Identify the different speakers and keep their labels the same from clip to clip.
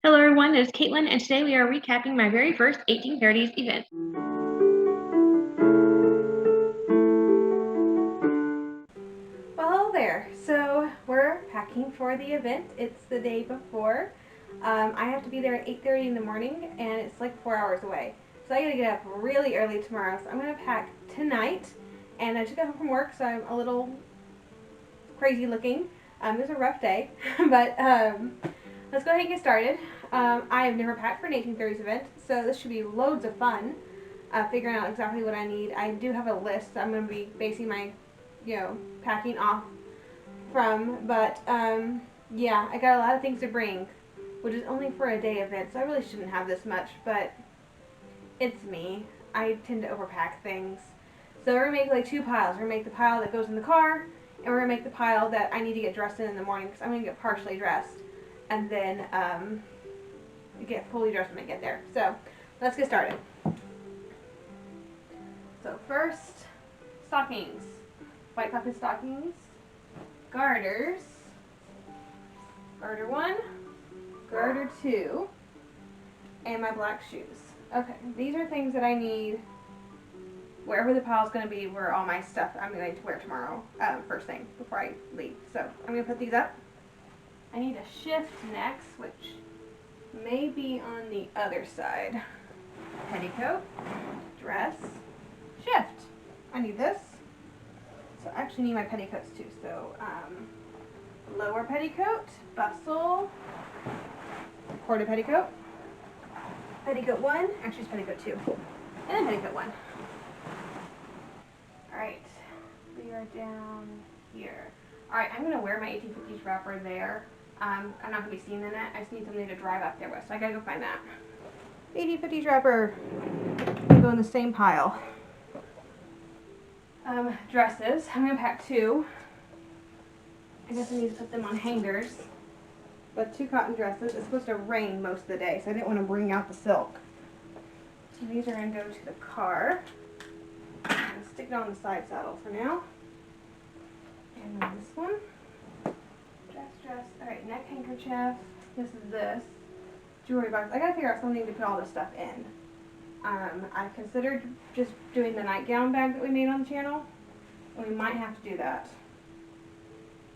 Speaker 1: Hello everyone, it's Caitlin, and today we are recapping my very first 1830s event. Well, hello there. So we're packing for the event. It's the day before. I have to be there at 8:30 in the morning, and it's like 4 hours away. So I gotta get up really early tomorrow. So I'm gonna pack tonight, and I just got home from work, so I'm a little crazy looking. It was a rough day, but let's go ahead and get started. I have never packed for an 1830s event, so this should be loads of fun. Figuring out exactly what I need. I do have a list I'm going to be basing my, packing off from, but yeah, I got a lot of things to bring, which is only for a day event, so I really shouldn't have this much, but it's me. I tend to overpack things. So we're going to make like two piles. We're going to make the pile that goes in the car, and we're going to make the pile that I need to get dressed in the morning, because I'm going to get partially dressed, and then get fully dressed when I get there. So let's get started. So first, stockings. White cotton stockings, garters, garter 1, garter 2, and my black shoes. Okay, these are things that I need wherever the pile is going to be, where all my stuff I'm going to wear tomorrow, first thing, before I leave. So I'm going to put these up. I need a shift next, which may be on the other side. Petticoat, dress, shift. I need this. So I actually need my petticoats too. So lower petticoat, bustle, quarter petticoat, petticoat 1, actually it's petticoat 2, and then petticoat 1. Alright, we are down here. Alright, I'm going to wear my 1850s wrapper there. I'm not going to be seen in it. I just need something to drive up there with, so I gotta go find that. 1850s wrapper, go in the same pile. Dresses, I'm going to pack 2. I guess I need to put them on hangers. But 2 cotton dresses. It's supposed to rain most of the day, so I didn't want to bring out the silk. So these are going to go to the car. I'm going to stick it on the side saddle for now. And then this one. Dress. Alright, neck handkerchief. This is this. Jewelry box. I gotta figure out something to put all this stuff in. I considered just doing the nightgown bag that we made on the channel. And we might have to do that.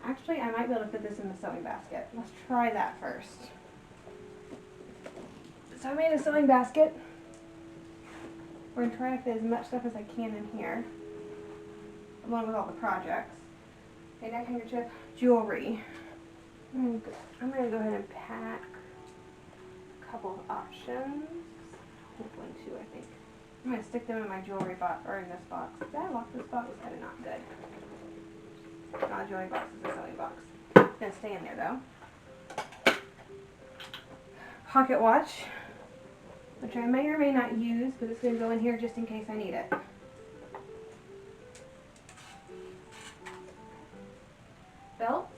Speaker 1: Actually, I might be able to fit this in the sewing basket. Let's try that first. So I made a sewing basket. We're going to try to fit as much stuff as I can in here, along with all the projects. Okay, neck handkerchief, jewelry. I'm going to go ahead and pack a couple of options. 1, 2, I think. I'm going to stick them in my jewelry box, or in this box. Did I lock this box? I did not. Good. Not a jewelry box, it's a sewing box. It's going to stay in there though. Pocket watch, which I may or may not use, but it's going to go in here just in case I need it. Belts.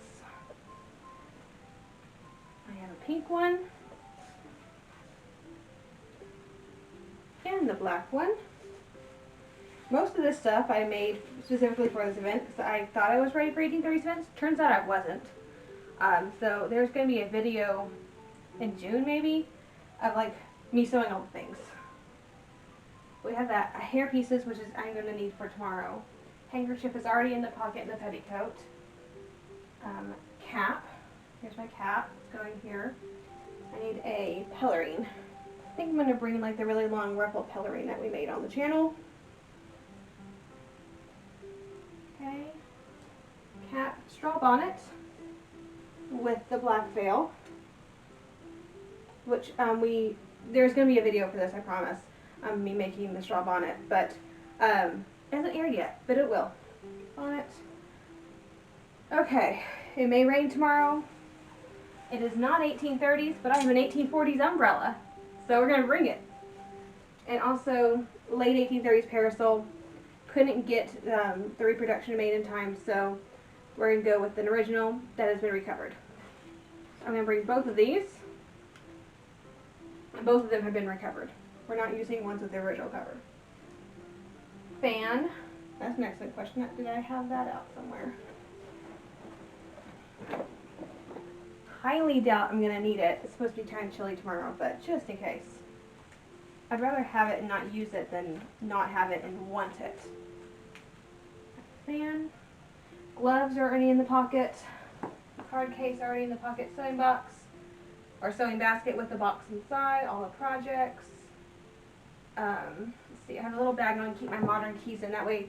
Speaker 1: I have a pink one. And the black one. Most of this stuff I made specifically for this event because I thought I was ready for 1830s events. Turns out I wasn't. So there's going to be a video in June maybe of like me sewing all the things. We have that hair pieces, which is I'm going to need for tomorrow. Handkerchief is already in the pocket in the petticoat. Cap. Here's my cap. It's going here. I need a pelerine. I think I'm going to bring like the really long ruffled pelerine that we made on the channel. Okay. Cap, straw bonnet with the black veil. Which there's going to be a video for this, I promise. Me making the straw bonnet, but it hasn't aired yet, but it will. Bonnet. Okay, it may rain tomorrow. It is not 1830s, but I have an 1840s umbrella, so we're going to bring it. And also, late 1830s parasol. Couldn't get the reproduction made in time, so we're going to go with an original that has been recovered. So I'm going to bring both of these. And both of them have been recovered. We're not using ones with the original cover. Fan. That's an excellent question. Did I have that out somewhere? highly doubt I'm going to need it. It's supposed to be kind of chilly tomorrow, but just in case. I'd rather have it and not use it than not have it and want it. Fan. Gloves are already in the pocket. Card case already in the pocket. Sewing box. Or sewing basket with the box inside. All the projects. Let's see, I have a little bag on to keep my modern keys in. That way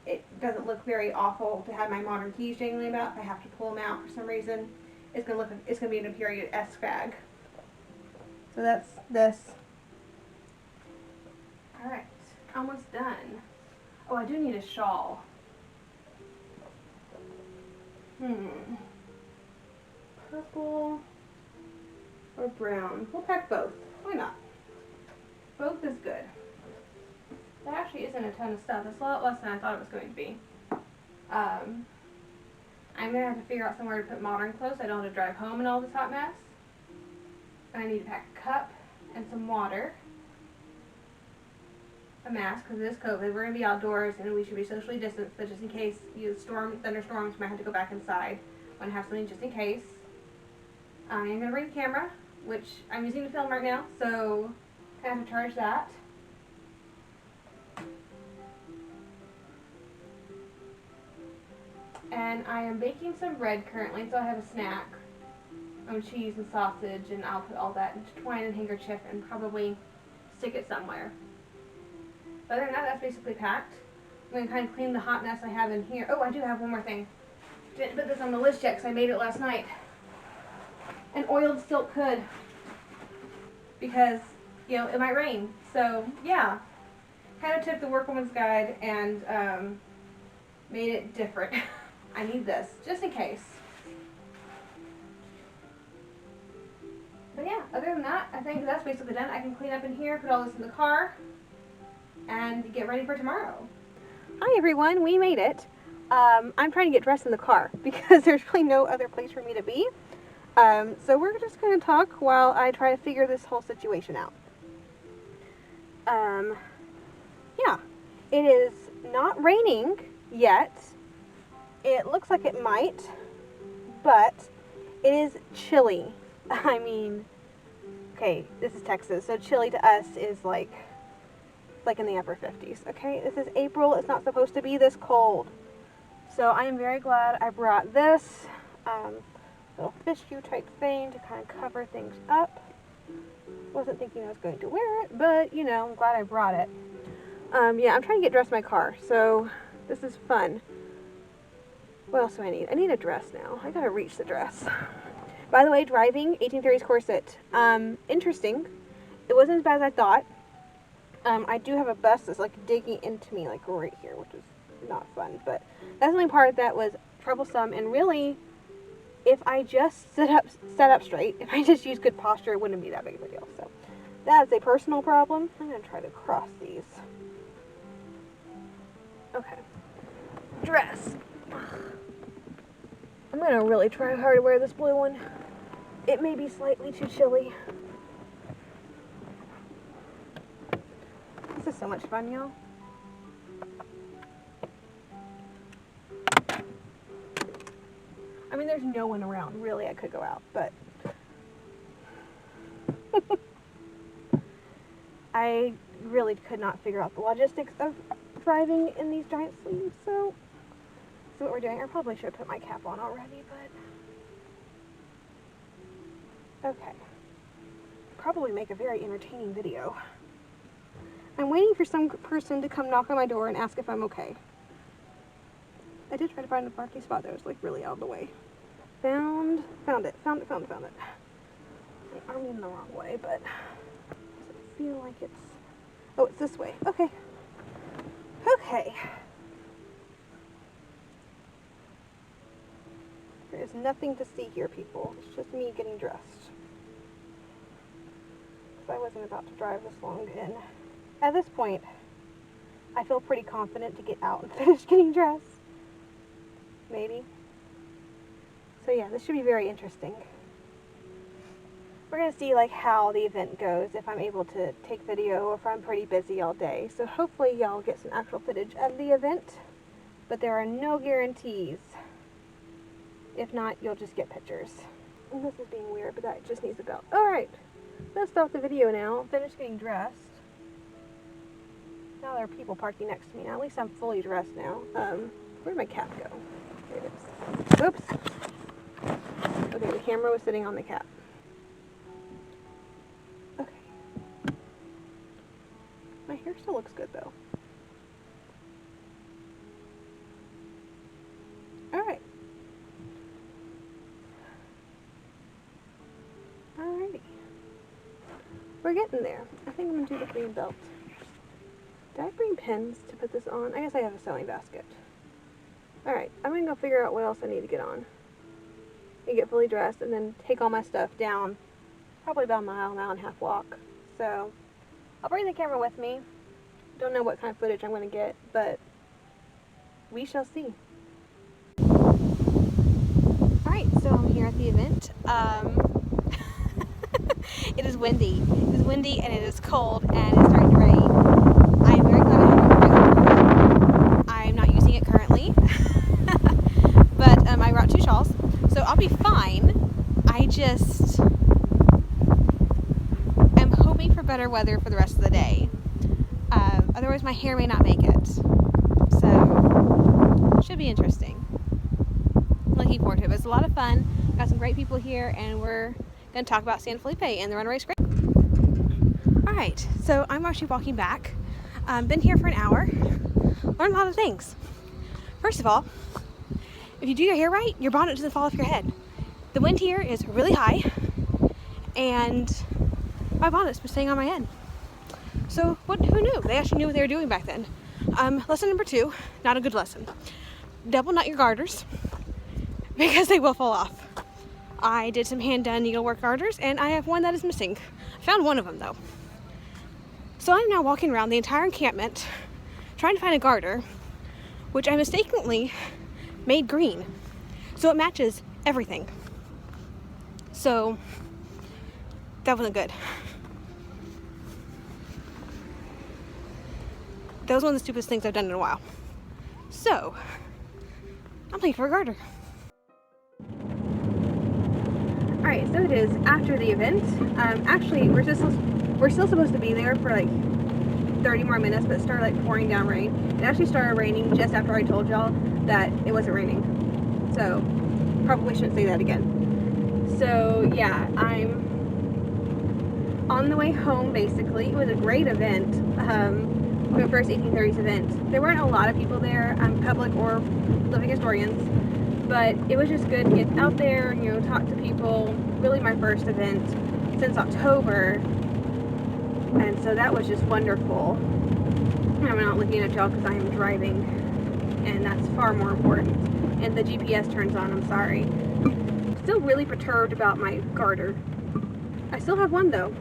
Speaker 1: it doesn't look very awful to have my modern keys jangling about. If I have to pull them out for some reason, it's gonna be in a period S bag. So that's this. All right, almost done. Oh, I do need a shawl. Purple or brown? We'll pack both. Why not? Both is good. That actually isn't a ton of stuff. It's a lot less than I thought it was going to be. I'm going to have to figure out somewhere to put modern clothes so I don't have to drive home in all this hot mess. And I need to pack a cup and some water. A mask, because it is COVID. We're going to be outdoors and we should be socially distanced, but just in case thunderstorms, we might have to go back inside. I want to have something just in case. I'm going to bring a camera, which I'm using to film right now, so I have to charge that. And I am baking some bread currently, so I have a snack. Cheese and sausage, and I'll put all that into twine and handkerchief and probably stick it somewhere. But other than that, that's basically packed. I'm going to kind of clean the hot mess I have in here. Oh, I do have one more thing. Didn't put this on the list yet because I made it last night. An oiled silk hood. Because, you know, it might rain. So, yeah. Kind of took the Workwoman's Guide and made it different. I need this, just in case. But yeah, other than that, I think that's basically done. I can clean up in here, put all this in the car, and get ready for tomorrow. Hi everyone, we made it. I'm trying to get dressed in the car because there's really no other place for me to be. So we're just going to talk while I try to figure this whole situation out. Yeah, it is not raining yet. It looks like it might, but it is chilly. I mean, okay, this is Texas, so chilly to us is like in the upper 50s, okay? This is April, it's not supposed to be this cold. So I am very glad I brought this little fish-shoe type thing to kind of cover things up. Wasn't thinking I was going to wear it, but, you know, I'm glad I brought it. Yeah, I'm trying to get dressed in my car, so this is fun. What else do I need? I need a dress now. I gotta reach the dress. By the way, driving, 1830s corset. Interesting. It wasn't as bad as I thought. I do have a bus that's like digging into me like right here, which is not fun. But that's the only part that was troublesome. And really, if I just sat up straight, if I just used good posture, it wouldn't be that big of a deal. So that's a personal problem. I'm gonna try to cross these. Okay. Dress. I'm gonna really try hard to wear this blue one. It may be slightly too chilly. This is so much fun, y'all. I mean, there's no one around. Really, I could go out, but I really could not figure out the logistics of driving in these giant sleeves, so that's what we're doing. I probably should have put my cap on already, but okay. Probably make a very entertaining video. I'm waiting for some person to come knock on my door and ask if I'm okay. I did try to find a parking spot that was like really out of the way. Found it. I'm in the wrong way, but does it feel like it's... Oh, it's this way. Okay. Okay. There is nothing to see here, people. It's just me getting dressed. Because I wasn't about to drive this long in. At this point, I feel pretty confident to get out and finish getting dressed. Maybe. So yeah, this should be very interesting. We're going to see like how the event goes, if I'm able to take video or if I'm pretty busy all day. So hopefully y'all get some actual footage of the event, but there are no guarantees. If not, you'll just get pictures. And this is being weird, but that just needs a belt. Alright, let's stop the video now. Finished getting dressed. Now there are people parking next to me now. At least I'm fully dressed now. Where'd my cap go? There it is. Oops. Okay, the camera was sitting on the cap. Okay. My hair still looks good though. Alright. Alrighty. We're getting there. I think I'm gonna do the green belt. Did I bring pins to put this on? I guess I have a sewing basket. Alright, I'm gonna go figure out what else I need to get on. And get fully dressed and then take all my stuff down. Probably about a mile and a half walk. So, I'll bring the camera with me. Don't know what kind of footage I'm gonna get, but we shall see. Alright, so I'm here at the event. It is windy. It is windy and it is cold and it's starting to rain. I'm very glad I have my umbrella. I'm not using it currently, but I brought 2 shawls, so I'll be fine. I just am hoping for better weather for the rest of the day. Otherwise my hair may not make it. So, should be interesting. Looking forward to it. It's a lot of fun. Got some great people here and we're going to talk about San Felipe and the runaway race. Alright, so I'm actually walking back. Been here for an hour. Learned a lot of things. First of all, if you do your hair right, your bonnet doesn't fall off your head. The wind here is really high and my bonnet's been staying on my head. So who knew? They actually knew what they were doing back then. Lesson number 2, not a good lesson. Double knot your garters because they will fall off. I did some hand-done needlework garters and I have one that is missing. I found one of them though. So I'm now walking around the entire encampment trying to find a garter, which I mistakenly made green. So it matches everything. So that wasn't good. That was one of the stupidest things I've done in a while. So I'm looking for a garter. Alright, so it is after the event. Actually, we're still supposed to be there for like 30 more minutes, but it started like pouring down rain. It actually started raining just after I told y'all that it wasn't raining. So, probably shouldn't say that again. So, yeah, I'm on the way home basically. It was a great event. The first 1830s event. There weren't a lot of people there, public or living historians. But it was just good to get out there, you know, talk to people. Really my first event since October. And so that was just wonderful. I'm not looking at y'all because I am driving. And that's far more important. And the GPS turns on, I'm sorry. Still really perturbed about my garter. I still have one though.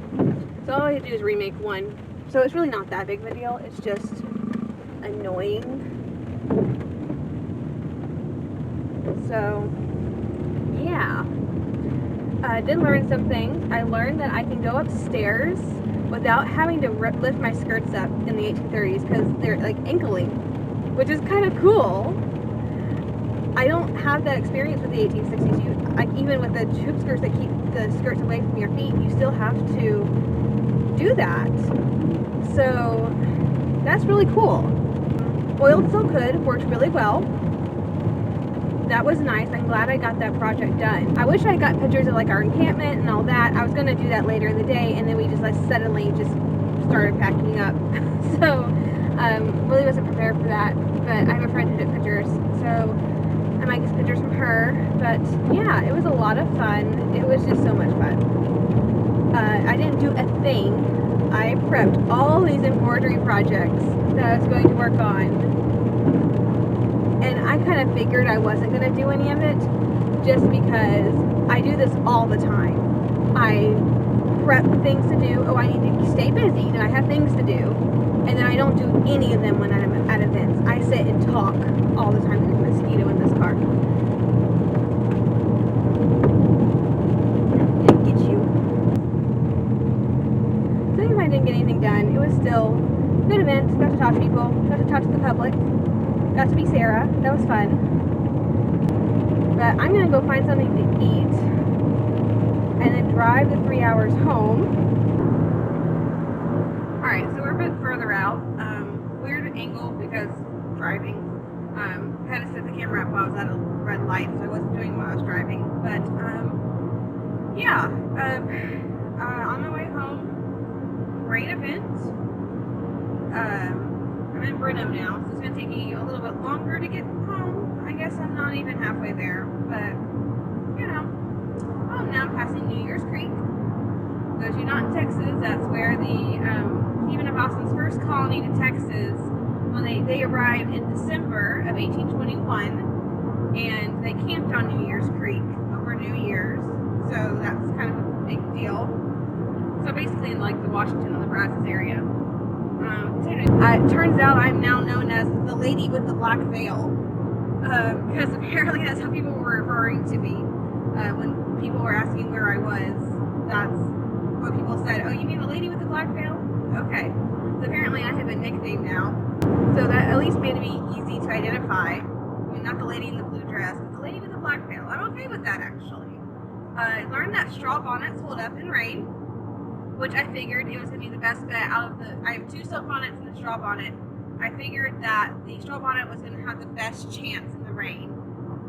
Speaker 1: So all I have to do is remake one. So it's really not that big of a deal. It's just annoying. So, yeah. I did learn some things. I learned that I can go upstairs without having to lift my skirts up in the 1830s because they're like ankling, which is kind of cool. I don't have that experience with the 1860s. Even with the hoop skirts that keep the skirts away from your feet, you still have to do that. So, that's really cool. Oiled silk hood worked really well. That was nice. I'm glad I got that project done. I wish I got pictures of like our encampment and all that. I was going to do that later in the day and then we just like suddenly just started packing up. So really wasn't prepared for that, but I have a friend who took pictures, so I might get some pictures from her. But yeah, it was a lot of fun. It was just so much fun. I didn't do a thing. I prepped all these embroidery projects that I was going to work on. And I kind of figured I wasn't going to do any of it just because I do this all the time. I prep things to do. Oh, I need to stay busy and I have things to do. And then I don't do any of them when I'm at events. I sit and talk all the time. There's a mosquito in this car. Didn't get you. So even if I didn't get anything done, it was still a good event. Got to talk to people. Got to talk to the public. Got to meet Sarah. That was fun. But I'm going to go find something to eat. and then drive the 3 hours home. Alright, so we're a bit further out. Weird angle because driving. Had to set the camera up while I was at a red light, so I wasn't doing while I was driving. But yeah, on my way home, great event. I'm in Brenham now, so it's going to take me a little bit longer to get home. I guess I'm not even halfway there, but you know. Oh, now I'm passing New Year's Creek. Those of you not in Texas, that's where the Stephen of Austin's first colony to Texas, when they arrived in December of 1821, and they camped on New Year's Creek over New Year's, so that's kind of a big deal. So basically in like the Washington and the Brazos area. It turns out I'm now known as the lady with the black veil, because apparently that's how people were referring to me when people were asking where I was. That's what people said. Oh, you mean the lady with the black veil? Okay. So apparently I have a nickname now. So that at least made me easy to identify. I mean, not the lady in the blue dress, but the lady with the black veil. I'm okay with that, actually. I learned that straw bonnets hold up in rain, which I figured it was going to be the best bet out of the... I have 2 silk bonnets and a straw bonnet. I figured that the straw bonnet was going to have the best chance in the rain.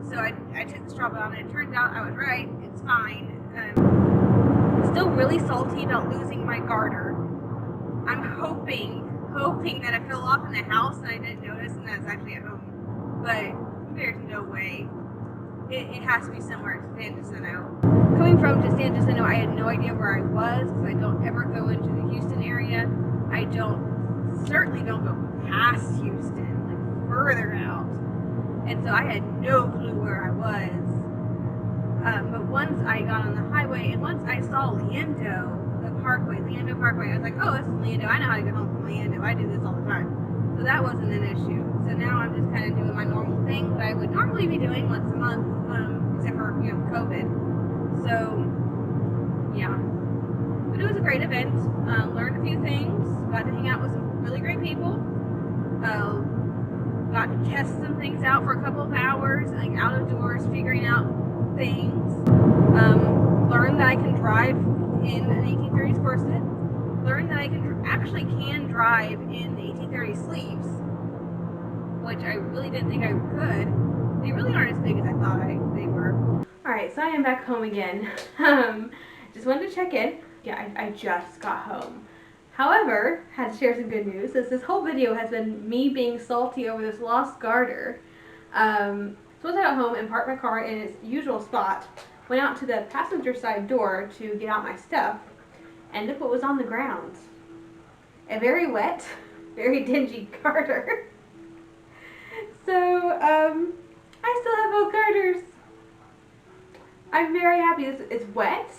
Speaker 1: So I took the straw bonnet. It turns out I was right. It's fine. I'm still really salty about losing my garter. I'm hoping that it fell off in the house and I didn't notice and that it's actually at home. But there's no way. It has to be somewhere in San Jacinto. Coming from San Jacinto, I had no idea where I was because I don't ever go into the Houston area. I certainly don't go past Houston, like further out. And so I had no clue where I was. But once I got on the highway and once I saw Leando Parkway, I was like, oh, this is Leando. I know how to get home from Leando. I do this all the time. So that wasn't an issue. So now I'm just kind of doing my normal thing that I would normally be doing once a month, except for, COVID. So, yeah. But it was a great event. Learned a few things. Got to hang out with some really great people. Got to test some things out for a couple of hours, like out of doors, figuring out things. Learned that I can drive in an 1830s corset. Learned that I actually can drive in the 1830s sleeves, which I really didn't think I could. They really aren't as big as I thought they were. Alright, so I am back home again. Just wanted to check in. Yeah, I just got home. However, had to share some good news. This whole video has been me being salty over this lost garter. So once I got home and parked my car in its usual spot, went out to the passenger side door to get out my stuff, and look what was on the ground. A very wet, very dingy garter. So, I still have both garters. I'm very happy. It's wet.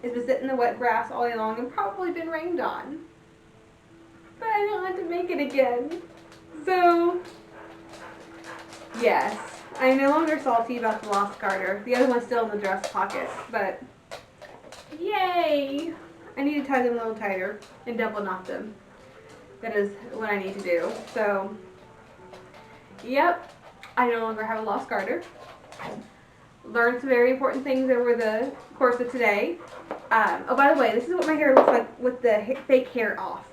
Speaker 1: It's been sitting in the wet grass all day long and probably been rained on. But I don't have to make it again. So, yes. I'm no longer salty about the lost garter. The other one's still in the dress pocket, but yay! I need to tie them a little tighter and double knot them. That is what I need to do. So, yep, I no longer have a lost garter. Learned some very important things over the course of today. Oh, by the way, this is what my hair looks like with the fake hair off.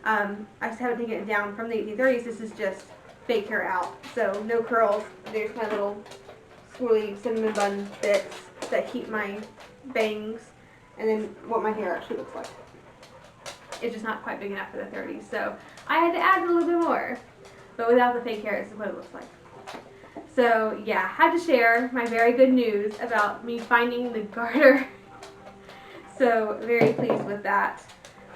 Speaker 1: I just haven't taken it down from the 1830s. This is just fake hair out. So no curls. There's my little swirly cinnamon bun bits that keep my bangs. And then what my hair actually looks like. It's just not quite big enough for the 30s. So I had to add a little bit more. But without the fake hair, this is what it looks like. So yeah, had to share my very good news about me finding the garter. So very pleased with that.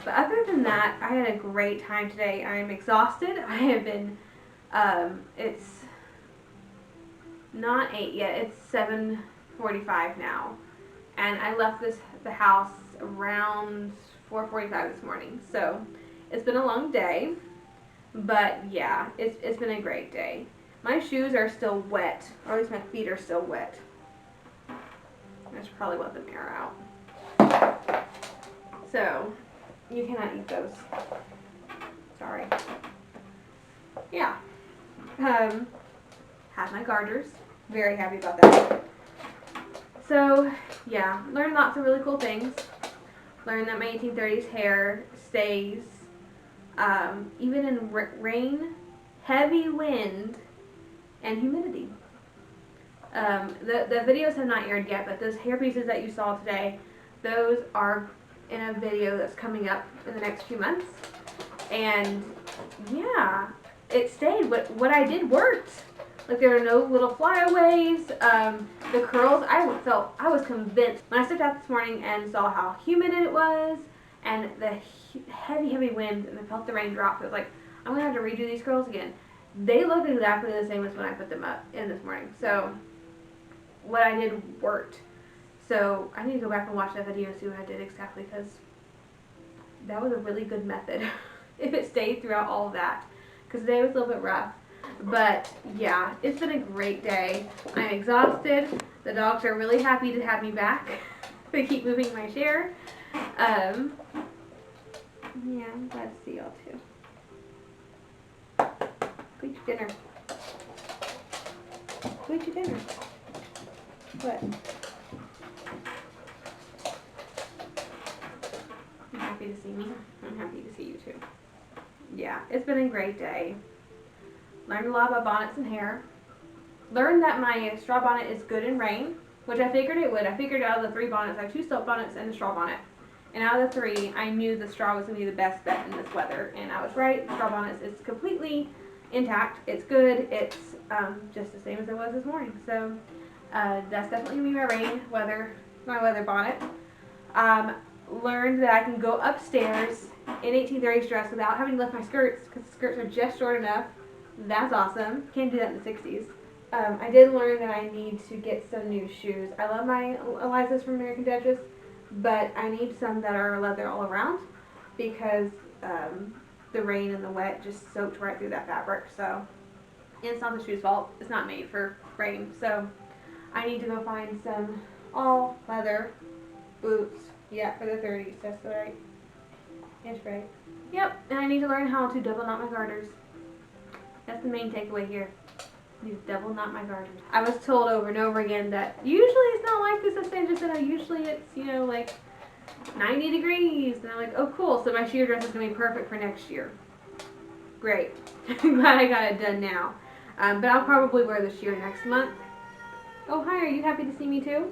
Speaker 1: But other than that, I had a great time today. I'm exhausted. I have been, it's not 8 yet, it's 7:45 now. And I left the house around 4:45 this morning. So it's been a long day, but yeah, it's been a great day. My shoes are still wet, or at least my feet are still wet. I should probably let them air out. So, you cannot eat those. Sorry. Yeah. Have my garters. Very happy about that. So yeah, learned lots of really cool things. Learned that my 1830s hair stays even in rain, heavy wind, and humidity. The videos have not aired yet, but those hair pieces that you saw today, those are in a video that's coming up in the next few months. And yeah, it stayed. What I did worked. Like there were no little flyaways. The curls, I was convinced when I stepped out this morning and saw how humid it was and the heavy wind, and I felt the rain drop. It was like, I'm gonna have to redo these curls again. They look exactly the same as when I put them up in this morning. So what I did worked. So I need to go back and watch that video and see what I did exactly, because that was a really good method if it stayed throughout all of that, because today was a little bit rough. But yeah, it's been a great day. I'm exhausted. The dogs are really happy to have me back. They keep moving my chair. Yeah, I'm glad to see y'all too. Go eat your dinner. Go eat your dinner. What? I'm happy to see me. I'm happy to see you too. Yeah, it's been a great day. Learned a lot about bonnets and hair. Learned that my straw bonnet is good in rain, which I figured it would. I figured out of the 3 bonnets, I have 2 silk bonnets and a straw bonnet. And out of the 3, I knew the straw was going to be the best bet in this weather. And I was right. The straw bonnet is completely intact. It's good. It's just the same as it was this morning. So that's definitely going to be my weather bonnet. Learned that I can go upstairs in 1830s dress without having to lift my skirts, because the skirts are just short enough. That's awesome. Can't do that in the 60s. I did learn that I need to get some new shoes. I love my Eliza's from American Duchess, but I need some that are leather all around, because the rain and the wet just soaked right through that fabric. So, and it's not the shoe's fault. It's not made for rain. So I need to go find some all leather boots. Yeah, for the 30s. That's right. That's right. Yep, and I need to learn how to double knot my garters. That's the main takeaway here. I need to double knot my garters. I was told over and over again that usually it's not like this at San Jacinto. Usually it's, like 90 degrees. And I'm like, oh cool, so my sheer dress is going to be perfect for next year. Great. I'm glad I got it done now. But I'll probably wear the sheer next month. Oh hi, are you happy to see me too?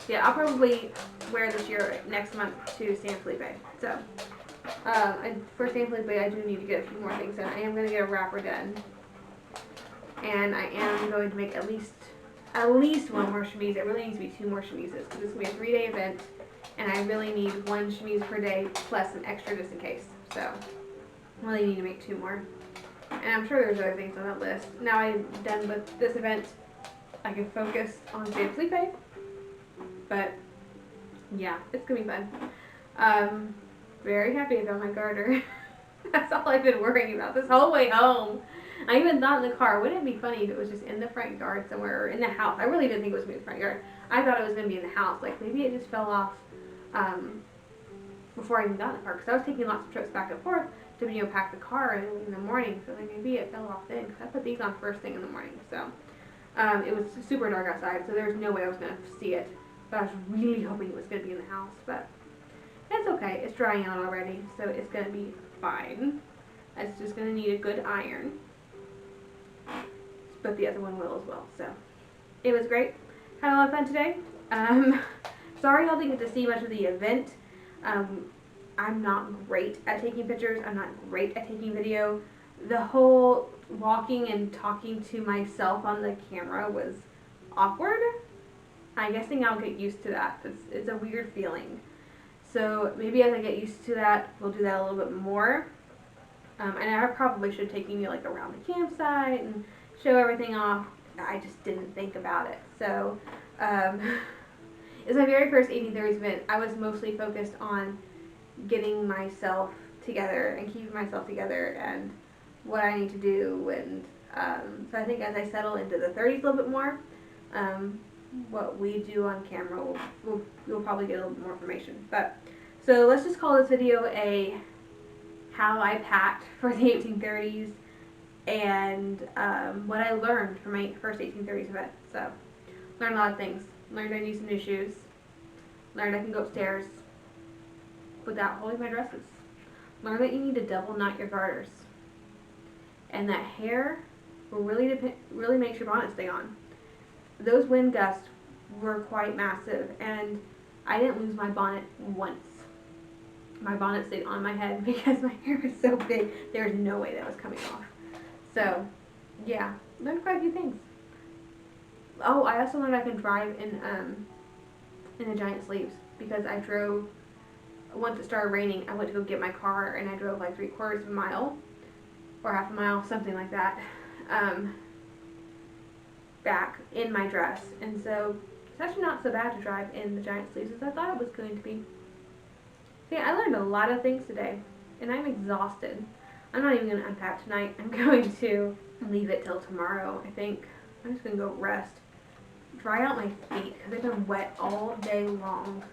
Speaker 1: Yeah, I'll probably wear the sheer next month to San Felipe. So, for San Felipe, I do need to get a few more things done. I am going to get a wrapper done. And I am going to make at least one more chemise. It really needs to be 2 more chemises, because it's going to be a 3-day event, and I really need 1 chemise per day plus an extra just in case. So I really need to make 2 more. And I'm sure there's other things on that list. Now I'm done with this event, I can focus on San Felipe. But yeah, it's going to be fun. Very happy about my garter. That's all I've been worrying about this whole way home. I even thought in the car, wouldn't it be funny if it was just in the front yard somewhere, or in the house? I really didn't think it was going to be in the front yard. I thought it was going to be in the house. Like, maybe it just fell off before I even got in the car. Because I was taking lots of trips back and forth to, pack the car in the morning. So, like, maybe it fell off then. Because I put these on first thing in the morning. So, it was super dark outside. So, there was no way I was going to see it. But I was really hoping it was going to be in the house. But it's okay. It's drying out already. So, it's going to be fine. It's just going to need a good iron. But the other one will as well. So it was great. Had a lot of fun today. Sorry y'all didn't get to see much of the event. I'm not great at taking pictures. I'm not great at taking video. The whole walking and talking to myself on the camera was awkward. I'm guessing I'll get used to that. It's a weird feeling. So maybe as I get used to that, we'll do that a little bit more. And I probably should take you like around the campsite and show everything off. I just didn't think about it. So, it's my very first 1830s event. I was mostly focused on getting myself together and keeping myself together and what I need to do. And so I think as I settle into the 30s a little bit more, what we do on camera, you'll probably get a little bit more information. But so let's just call this video a how I packed for the 1830s. And what I learned from my first 1830s event. So Learned a lot of things. Learned I need some new shoes. Learned I can go upstairs without holding my dresses. Learned that you need to double knot your garters. And that hair will really makes your bonnet stay on. Those wind gusts were quite massive, and I didn't lose my bonnet once. My bonnet stayed on my head because my hair was so big, there's no way that was coming off. So, yeah, learned quite a few things. Oh, I also learned I can drive in the giant sleeves because I drove. Once it started raining, I went to go get my car and I drove like 3/4 of a mile or half a mile, something like that, back in my dress. And so it's actually not so bad to drive in the giant sleeves as I thought it was going to be. See, I learned a lot of things today, and I'm exhausted. I'm not even going to unpack tonight. I'm going to leave it till tomorrow, I think. I'm just going to go rest. Dry out my feet, because they've been wet all day long.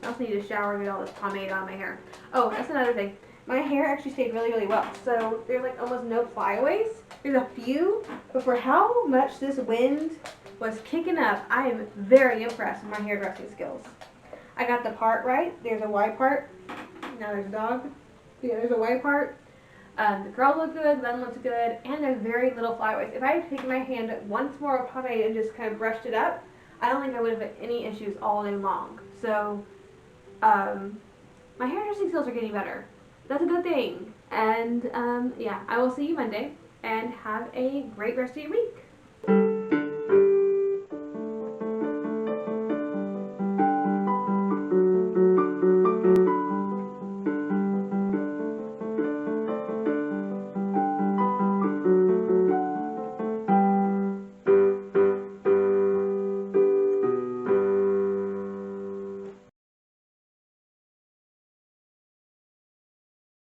Speaker 1: I also need to shower and get all this pomade on my hair. Oh, that's another thing. My hair actually stayed really, really well. So there's like almost no flyaways. There's a few, but for how much this wind was kicking up, I am very impressed with my hairdressing skills. I got the part right. There's a white part. Now there's a dog. Yeah, there's a white part. The curls look good, the bun looks good, and there's very little flyaways. If I had taken my hand once more of pomade and just kind of brushed it up, I don't think I would have had any issues all day long. So, my hairdressing skills are getting better. That's a good thing. And, yeah, I will see you Monday, and have a great rest of your week.